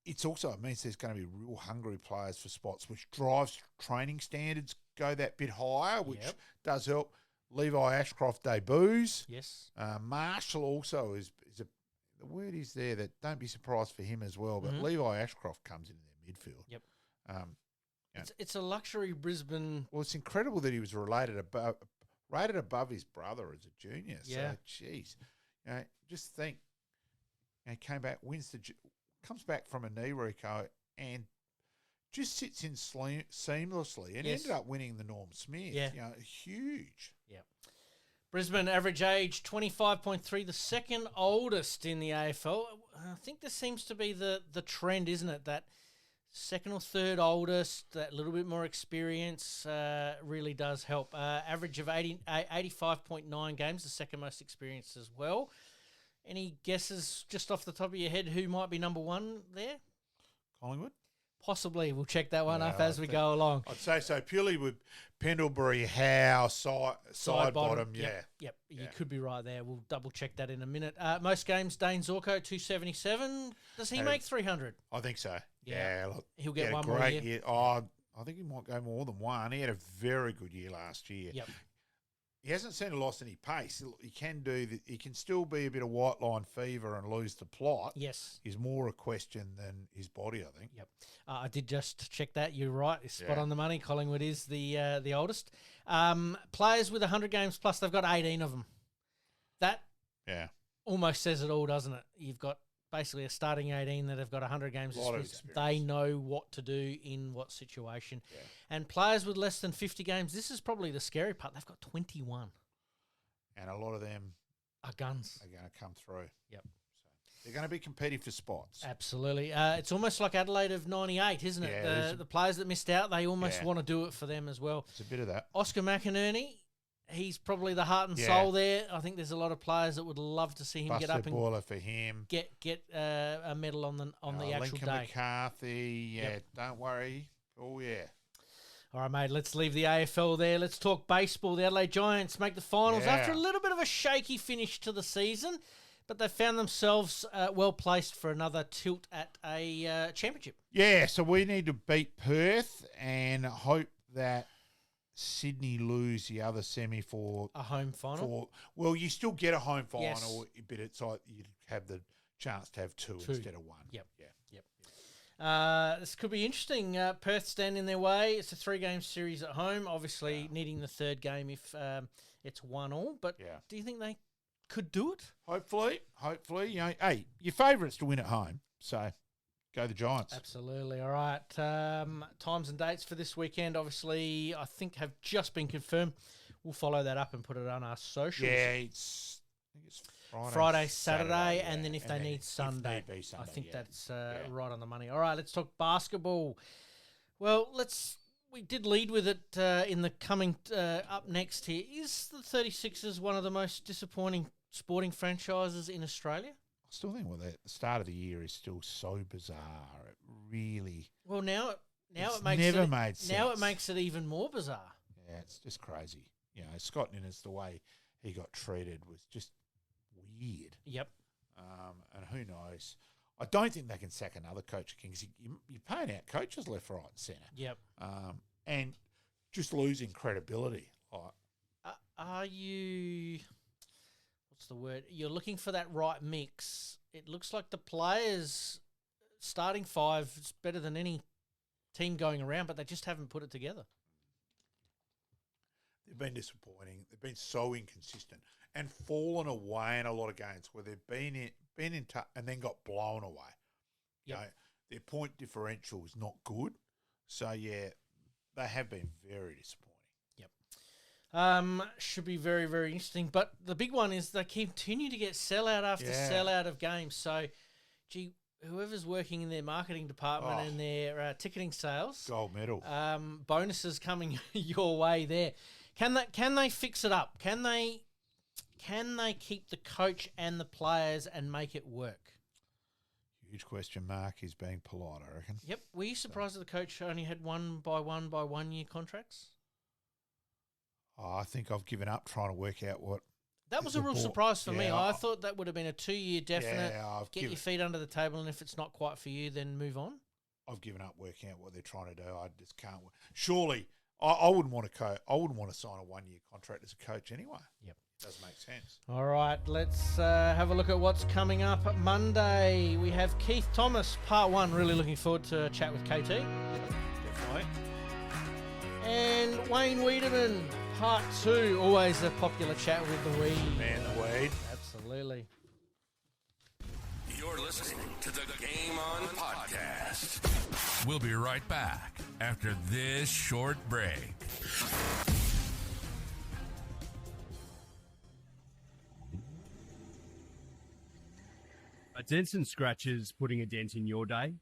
It means there's going to be real hungry players for spots, which drives training standards go that bit higher, which does help. Levi Ashcroft debuts. Yes. Marshall also is the word is there that don't be surprised for him as well, but Levi Ashcroft comes into their midfield. Yep. It's a luxury Brisbane. Well, it's incredible that he was rated above his brother as a junior. Yeah. So, geez, just think. He came back, comes back from a knee reco, and just sits in seamlessly, and ended up winning the Norm Smith. Yeah. Huge. Yeah. Brisbane average age 25.3, the second oldest in the AFL. I think this seems to be the trend, isn't it? That second or third oldest, that little bit more experience really does help. Average of 85.9 games, the second most experience as well. Any guesses just off the top of your head who might be number one there? Collingwood? Possibly. We'll check that one up Yeah, as we go along. I'd say so. Purely with Pendlebury, Howe, side bottom. Yeah. Yep. You could be right there. We'll double check that in a minute. Most games, Dane Zorko, 277. Does he make 300? I think so. Yeah. Look, He'll get he had one a more great year. Oh, I think he might go more than one. He had a very good year last year. Yep. He hasn't seemed to lost any pace. He can do that. He can still be a bit of white line fever and lose the plot. Yes. He's more a question than his body, I think. Yep. I did just check that. You're right. It's spot on the money. Collingwood is the oldest. Players with 100 games plus, they've got 18 of them. That almost says it all, doesn't it? You've got basically a starting 18 that have got 100 games. They know what to do in what situation. Yeah. And players with less than 50 games, this is probably the scary part. They've got 21. And a lot of them are guns. Are going to come through. Yep. So they're going to be competitive for spots. Absolutely. It's almost like Adelaide of 98, isn't it? Yeah, the players that missed out, they almost want to do it for them as well. It's a bit of that. Oscar McInerney, he's probably the heart and soul there. I think there's a lot of players that would love to see him get up and boiler for him. Get a medal on the actual Lanka day. McCarthy, don't worry. Oh, yeah. All right, mate, let's leave the AFL there. Let's talk baseball. The Adelaide Giants make the finals after a little bit of a shaky finish to the season, but they found themselves well-placed for another tilt at a championship. Yeah, so we need to beat Perth and hope that Sydney lose the other semi for a home final. Well, you still get a home final, but it's like you have the chance to have two instead of one. Yep. This could be interesting. Perth stand in their way. It's a 3-game series at home. Obviously, needing the third game if it's 1-1. But do you think they could do it? Hopefully. You know, hey, your favourites to win at home, so go the Giants. Absolutely. All right. Times and dates for this weekend, obviously, I think have just been confirmed. We'll follow that up and put it on our socials. Yeah, I think it's Friday, Saturday, and then if they need Sunday. I think that's right on the money. All right, let's talk basketball. Well, we did lead with it in the coming up next here. Is the 36ers one of the most disappointing sporting franchises in Australia? I still think the start of the year is still so bizarre. It really... Well, now it makes it even more bizarre. Yeah, it's just crazy. You know, Scott Ninnis, the way he got treated was just weird. Yep. And who knows? I don't think they can sack another coach again because you're paying out coaches left, right, and centre. Yep. And just losing credibility. Are you... What's the word? You're looking for that right mix. It looks like the players starting 5 is better than any team going around, but they just haven't put it together. They've been disappointing. They've been so inconsistent and fallen away in a lot of games where they've been in touch and then got blown away. Yep. You know, their point differential is not good. So, yeah, they have been very disappointing. Should be very, very interesting. But the big one is they continue to get sellout after sellout of games. So, gee, whoever's working in their marketing department and their ticketing sales, gold medal, bonuses coming your way there. Can they fix it up? Can they keep the coach and the players and make it work? Huge question mark. He's being polite, I reckon. Yep. Were you surprised that the coach only had 1 year contracts? I think I've given up trying to work out what. That was a real surprise for me. I thought that would have been a 2-year definite. Get your feet under the table, and if it's not quite for you, then move on. I've given up working out what they're trying to do. I just can't. Surely, I wouldn't want to I wouldn't want to sign a 1-year contract as a coach anyway. Yep, it does make sense. All right, let's have a look at what's coming up. Monday, we have Keith Thomas, part 1. Really looking forward to a chat with KT. Definitely. And Wayne Wiedemann, part 2. Always a popular chat with the Weed. Man, the Weed. Absolutely. You're listening to the Game On Podcast. We'll be right back after this short break. A dents and scratches putting a dent in your day?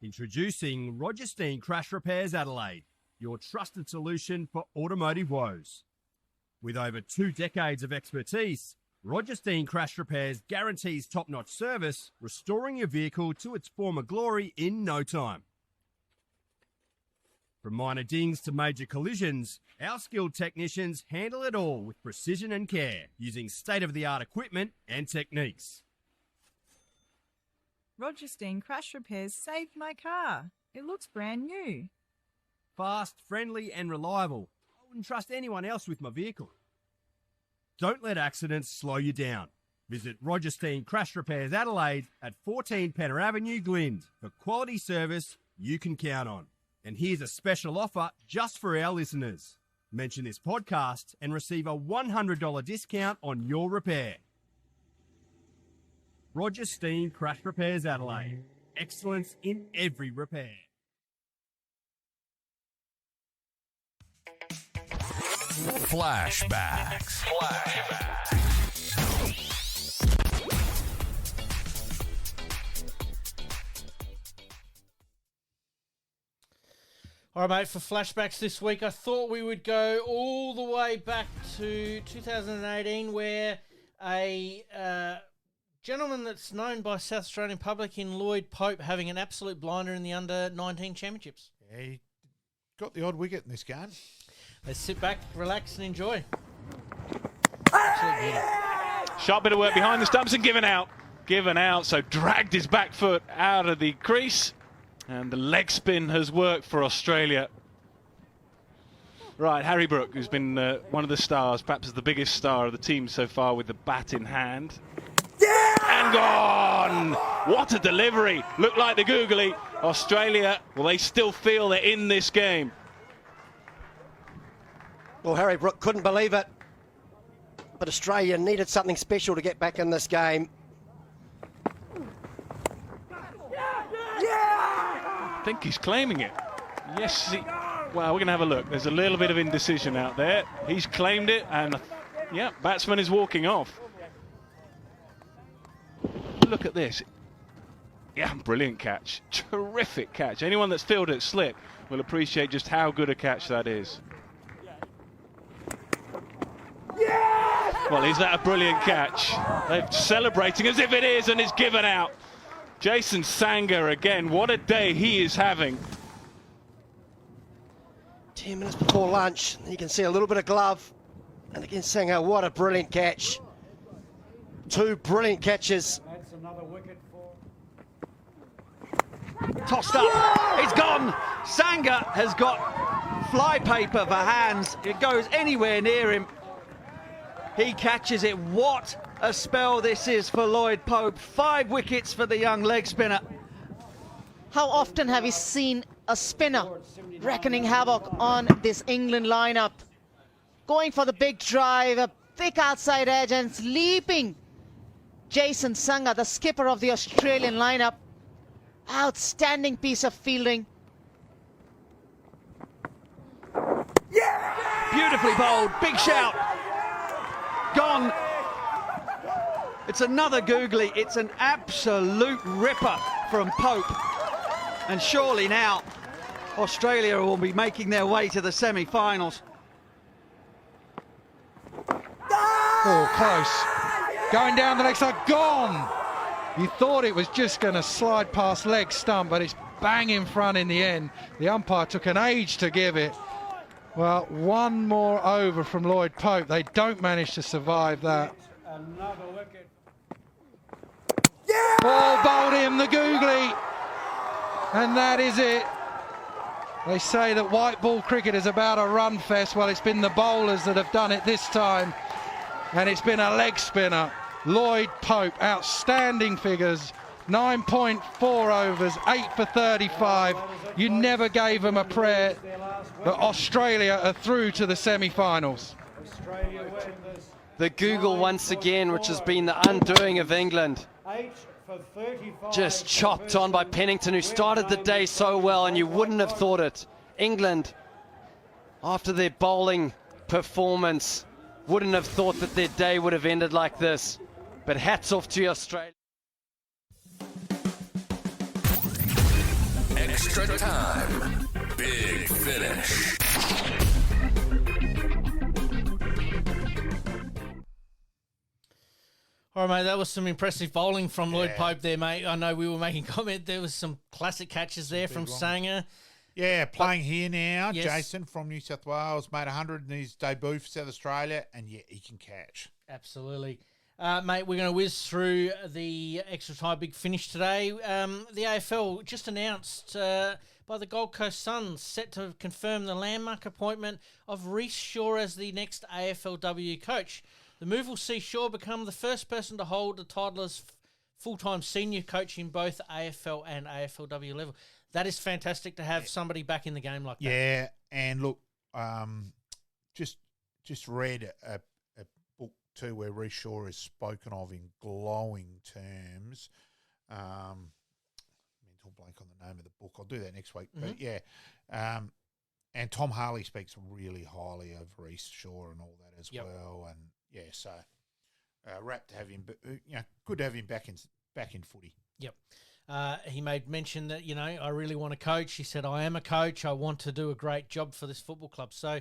Introducing Roger Steen Crash Repairs Adelaide, your trusted solution for automotive woes. With over 2 decades of expertise, Roger Steen Crash Repairs guarantees top-notch service, restoring your vehicle to its former glory in no time. From minor dings to major collisions, our skilled technicians handle it all with precision and care, using state-of-the-art equipment and techniques. Roger Steen Crash Repairs saved my car. It looks brand new. Fast, friendly and reliable. I wouldn't trust anyone else with my vehicle. Don't let accidents slow you down. Visit Roger Steen Crash Repairs Adelaide at 14 Penner Avenue, Glynde, for quality service you can count on. And here's a special offer just for our listeners. Mention this podcast and receive a $100 discount on your repair. Roger Steen Crash Repairs Adelaide. Excellence in every repair. Flashbacks. All right, mate, for flashbacks this week, I thought we would go all the way back to 2018 where a gentleman that's known by South Australian public in Lloyd Pope having an absolute blinder in the under-19 championships. Yeah, he got the odd wicket in this game. Let's sit back, relax and enjoy. Sharp bit of work behind the stumps and given out. So dragged his back foot out of the crease. And the leg spin has worked for Australia. Right, Harry Brook, who's been one of the stars, perhaps the biggest star of the team so far, with the bat in hand. Yeah! And gone! What a delivery. Looked like the googly. Australia, well, they still feel they're in this game. Well, Harry Brook couldn't believe it. But Australia needed something special to get back in this game. I think he's claiming it. Yes, well, we're going to have a look. There's a little bit of indecision out there. He's claimed it, and yeah, batsman is walking off. Look at this. Yeah, brilliant catch. Terrific catch. Anyone that's fielded it slip will appreciate just how good a catch that is. Well, is that a brilliant catch? They're celebrating as if it is, and it's given out. Jason Sangha again, what a day he is having. 10 minutes before lunch, you can see a little bit of glove. And again, Sangha, what a brilliant catch. Two brilliant catches. That's another wicket for... Tossed up, it's gone. Sangha has got flypaper for hands. It goes anywhere near him. He catches it. What a spell this is for Lloyd Pope. 5 wickets for the young leg spinner. How often have we seen a spinner reckoning havoc on this England lineup? Going for the big drive, a thick outside edge, and leaping. Jason Sangha, the skipper of the Australian lineup. Outstanding piece of fielding. Beautifully bowled. Big shout. Gone. It's another googly. It's an absolute ripper from Pope. And surely now Australia will be making their way to the semi-finals. Oh, close. Going down the leg side, gone. You thought it was just going to slide past leg stump, but it's bang in front in the end. The umpire took an age to give it. Well, one more over from Lloyd Pope. They don't manage to survive that. Another wicket. Ball bowled him, the googly. And that is it. They say that white ball cricket is about a run fest. Well, it's been the bowlers that have done it this time. And it's been a leg spinner. Lloyd Pope, outstanding figures. 9.4 overs, 8 for 35. You never gave him a prayer. But Australia are through to the semi-finals. The Google once again, which has been the undoing of England. Just chopped on by Pennington, who started the day so well, and you wouldn't have thought it. England, after their bowling performance, wouldn't have thought that their day would have ended like this. But hats off to Australia. Extra time. Big finish. All right, mate, that was some impressive bowling from Lloyd Pope there, mate. I know we were making comment. There was some classic catches there from Sangha. Yeah, playing here now. Yes. Jason from New South Wales made 100 in his debut for South Australia, and yeah, he can catch. Absolutely. Mate, we're going to whiz through the extra time big finish today. The AFL just announced by the Gold Coast Suns set to confirm the landmark appointment of Rhys Shaw as the next AFLW coach. The move will see Shaw become the first person to hold the title as full-time senior coach in both AFL and AFLW level. That is fantastic to have somebody back in the game like that. Yeah, and look, just read a book too where Rhys Shaw is spoken of in glowing terms. Mental blank on the name of the book. I'll do that next week. Mm-hmm. But yeah, and Tom Harley speaks really highly of Rhys Shaw and all that as well. And yeah, so rapt to have him. But good to have him back in footy. Yep. He made mention that, I really want to coach. He said, I am a coach. I want to do a great job for this football club. So I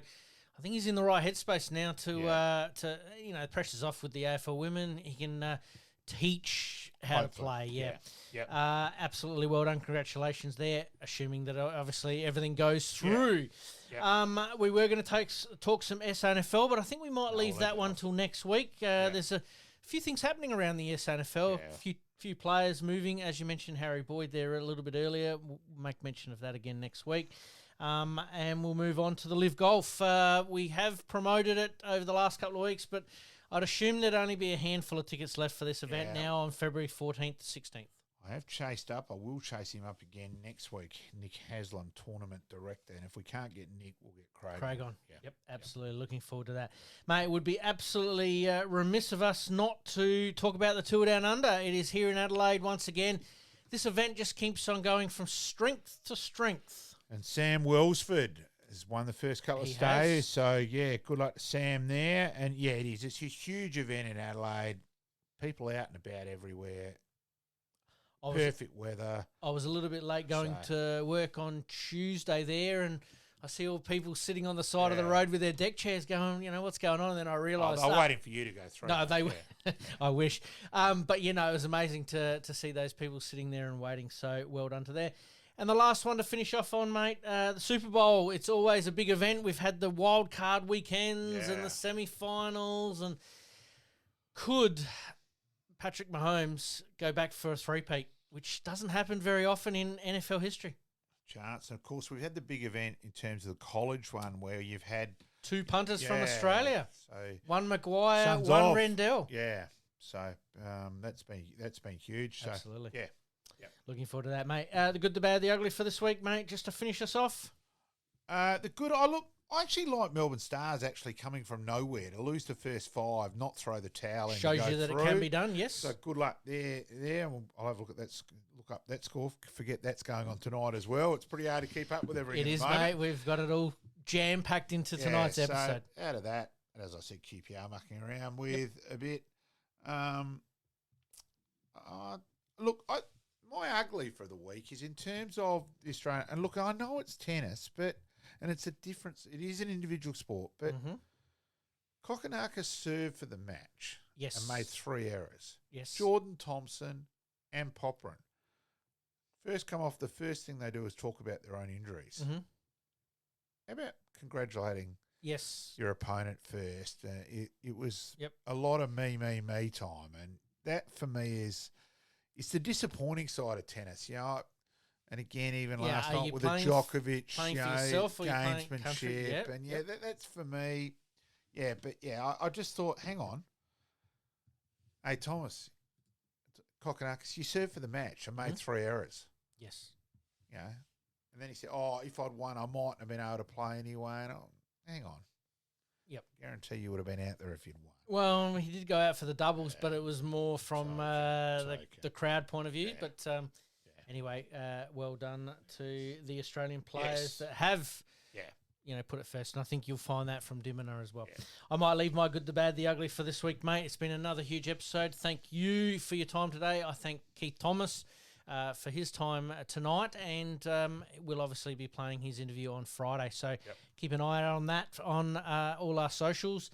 think he's in the right headspace now to pressure's off with the AFL women. He can teach how to play. Yeah. Absolutely well done. Congratulations there, assuming that obviously everything goes through. Yeah. We were going to talk some SANFL, but I think we might leave that one till next week. There's a few things happening around the SANFL, a few players moving, as you mentioned, Harry Boyd there a little bit earlier. We'll make mention of that again next week. And we'll move on to the Live Golf. We have promoted it over the last couple of weeks, but I'd assume there'd only be a handful of tickets left for this event now on February 14th to 16th. I have chased up. I will chase him up again next week. Nick Haslam, tournament director. And if we can't get Nick, we'll get Craig on. Yep, absolutely. Looking forward to that. Mate, it would be absolutely remiss of us not to talk about the Tour Down Under. It is here in Adelaide once again. This event just keeps on going from strength to strength. And Sam Wellsford has won the first couple of stages. So, yeah, good luck to Sam there. And, yeah, it is. It's a huge event in Adelaide. People out and about everywhere. Perfect weather. I was a little bit late going to work on Tuesday there, and I see all people sitting on the side of the road with their deck chairs going, what's going on? And then I realised I'm waiting for you to go through. No, they were. I wish. But, it was amazing to see those people sitting there and waiting. So well done to there. And the last one to finish off on, mate, the Super Bowl. It's always a big event. We've had the wild card weekends and the semi-finals. And could Patrick Mahomes go back for a three-peat, which doesn't happen very often in NFL history? Chance. And, of course, we've had the big event in terms of the college one where you've had two punters from Australia. So one Maguire, one Rendell. Yeah. So that's been huge. Absolutely. So, yeah. Looking forward to that, mate. The good, the bad, the ugly for this week, mate, just to finish us off. The good, I actually like Melbourne Stars actually coming from nowhere to lose the first five, not throw the towel in. Shows you that it can be done, yes. So good luck there. I'll have a look at that. Look up that score. Forget that's going on tonight as well. It's pretty hard to keep up with everything. It is, mate. We've got it all jam-packed into tonight's episode. Out of that, and as I said, QPR mucking around with a bit. My ugly for the week is in terms of the Australian. And look, I know it's tennis, and it's a difference. It is an individual sport, but Kokonakis served for the match. Yes. And made 3 errors. Yes. Jordan Thompson and Popperin. First come off, the first thing they do is talk about their own injuries. Mm-hmm. How about congratulating your opponent first? It was a lot of me time. And that for me it's the disappointing side of tennis. And again, even last night with the Djokovic, gamesmanship. And that's for me. Yeah, but I just thought, hang on. Hey, Thomas, Kokonakis, you served for the match and made 3 errors. Yes. And then he said, if I'd won, I mightn't have been able to play anyway. And hang on. Yep. Guarantee you would have been out there if you'd won. Well, he did go out for the doubles, but it was more from the crowd point of view. Yeah. But anyway, well done to the Australian players that have put it first. And I think you'll find that from Dimona as well. Yeah. I might leave my good, the bad, the ugly for this week, mate. It's been another huge episode. Thank you for your time today. I thank Keith Thomas for his time tonight, and we'll obviously be playing his interview on Friday. So keep an eye out on that on all our socials.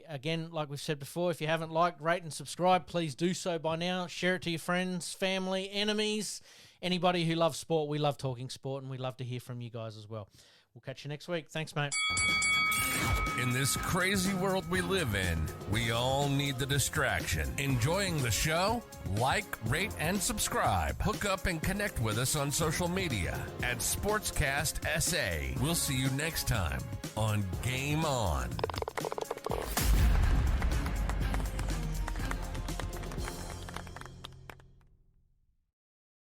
Again, like we've said before, if you haven't liked, rate and subscribe, please do so by now. Share it to your friends, family, enemies, anybody who loves sport, we love talking sport, and we love to hear from you guys as well. We'll catch you next week. Thanks, mate. In this crazy world we live in, we all need the distraction. Enjoying the show? Like, rate, and subscribe. Hook up and connect with us on social media at Sportscast SA. We'll see you next time on Game On.